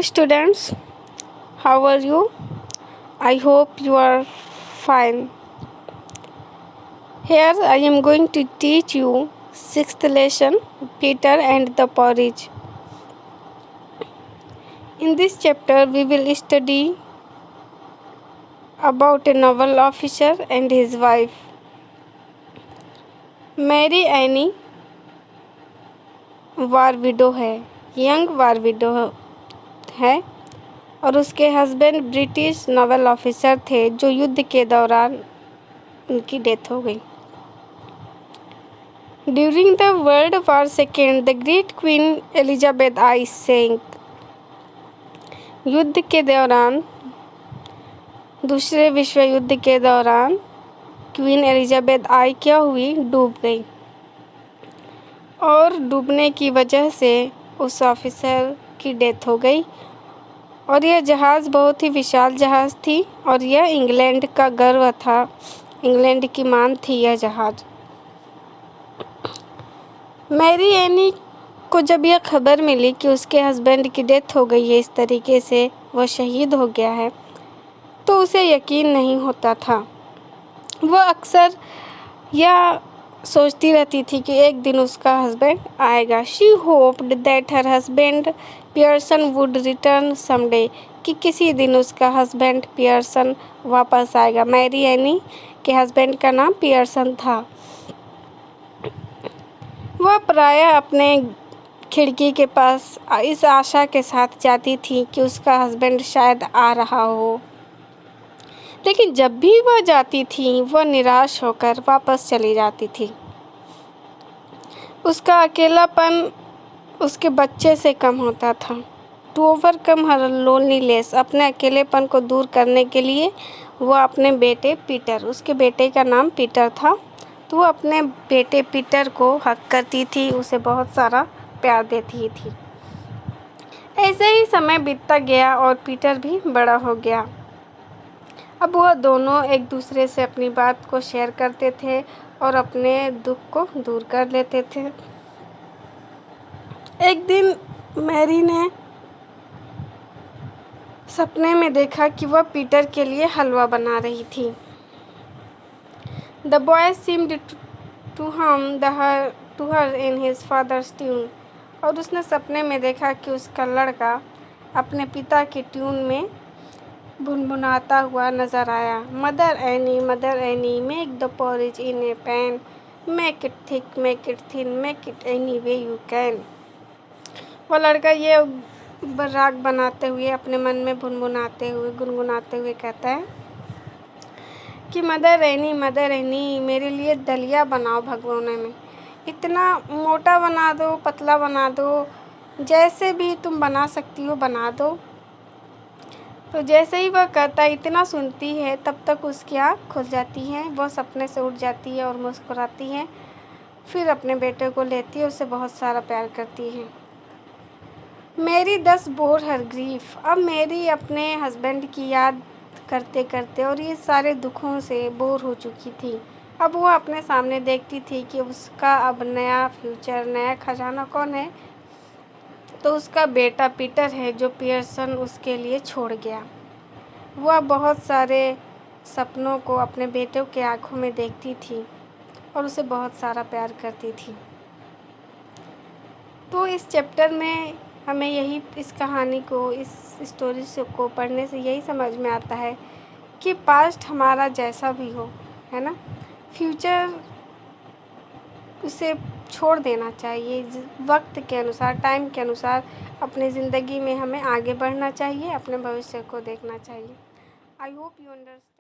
students, how are you? I hope you are fine. Here I am going to teach you sixth lesson, Peter and the Porridge. In this chapter we will study about a naval officer and his wife. Mary Annie war widow है, young war widow है और उसके husband British novel officer थे जो युद्ध के दौरान उनकी डेथ हो गई। During the world war second the great Queen Elizabeth I sank. युद्ध के दौरान, दूसरे विश्व युद्ध के दौरान क्वीन एलिजाबेथ आई क्या हुई? डूब गई और डूबने की वजह से उस ऑफिसर की डेथ हो गई। और यह जहाज़ बहुत ही विशाल जहाज़ थी और यह इंग्लैंड का गर्व था, इंग्लैंड की मान थी यह जहाज़। मैरी एनी को जब यह खबर मिली कि उसके हस्बैंड की डेथ हो गई है, इस तरीके से वह शहीद हो गया है, तो उसे यकीन नहीं होता था। वह अक्सर यह सोचती रहती थी कि एक दिन उसका हस्बैंड आएगा। She hoped that her husband Pearson would return someday, कि किसी दिन उसका हस्बैंड पियर्सन वापस आएगा। मैरी एनी के हस्बैंड का नाम पियर्सन था। वह प्रायः अपने खिड़की के पास इस आशा के साथ जाती थी कि उसका हस्बैंड शायद आ रहा हो, लेकिन जब भी वह जाती थी वह निराश होकर वापस चली जाती थी। उसका अकेलापन उसके बच्चे से कम होता था। टू ओवरकम हर लोनलीनेस, अपने अकेलेपन को दूर करने के लिए वह अपने बेटे पीटर, उसके बेटे का नाम पीटर था, तो वह अपने बेटे पीटर को हक करती थी, उसे बहुत सारा प्यार देती थी। ऐसे ही समय बीतता गया और पीटर भी बड़ा हो गया। अब वह दोनों एक दूसरे से अपनी बात को शेयर करते थे और अपने दुख को दूर कर लेते थे। एक दिन मैरी ने सपने में देखा कि वह पीटर के लिए हलवा बना रही थी। The boy seemed to hum to her in his father's tune, और उसने सपने में देखा कि उसका लड़का अपने पिता की ट्यून में भुनभुनाता हुआ नजर आया। Mother any make the porridge in A pan, make it thick, make it thin, make it any way you can. वह लड़का ये राग बनाते हुए अपने मन में गुनगुनाते हुए कहता है कि मदर एनी मेरे लिए दलिया बनाओ भगोने में, इतना मोटा बना दो, पतला बना दो, जैसे भी तुम बना सकती हो बना दो। तो जैसे ही वह कहता इतना सुनती है, तब तक उसकी आँख खुल जाती है, वह सपने से उठ जाती है और मुस्कुराती है। फिर अपने बेटे को लेती है, उसे बहुत सारा प्यार करती है। मेरी 10 बोर हर ग्रीफ, अब मेरी अपने हस्बैंड की याद करते करते और ये सारे दुखों से बोर हो चुकी थी। अब वह अपने सामने देखती थी कि उसका अब नया फ्यूचर, नया खजाना कौन है? तो उसका बेटा पीटर है, जो पियर्सन उसके लिए छोड़ गया। वह बहुत सारे सपनों को अपने बेटों के आँखों में देखती थी और उसे बहुत सारा प्यार करती थी। तो इस चैप्टर में हमें यही, इस कहानी को, इस स्टोरी को पढ़ने से यही समझ में आता है कि पास्ट हमारा जैसा भी हो, है ना, फ्यूचर उसे छोड़ देना चाहिए। वक्त के अनुसार, टाइम के अनुसार अपनी ज़िंदगी में हमें आगे बढ़ना चाहिए, अपने भविष्य को देखना चाहिए। I hope you understand.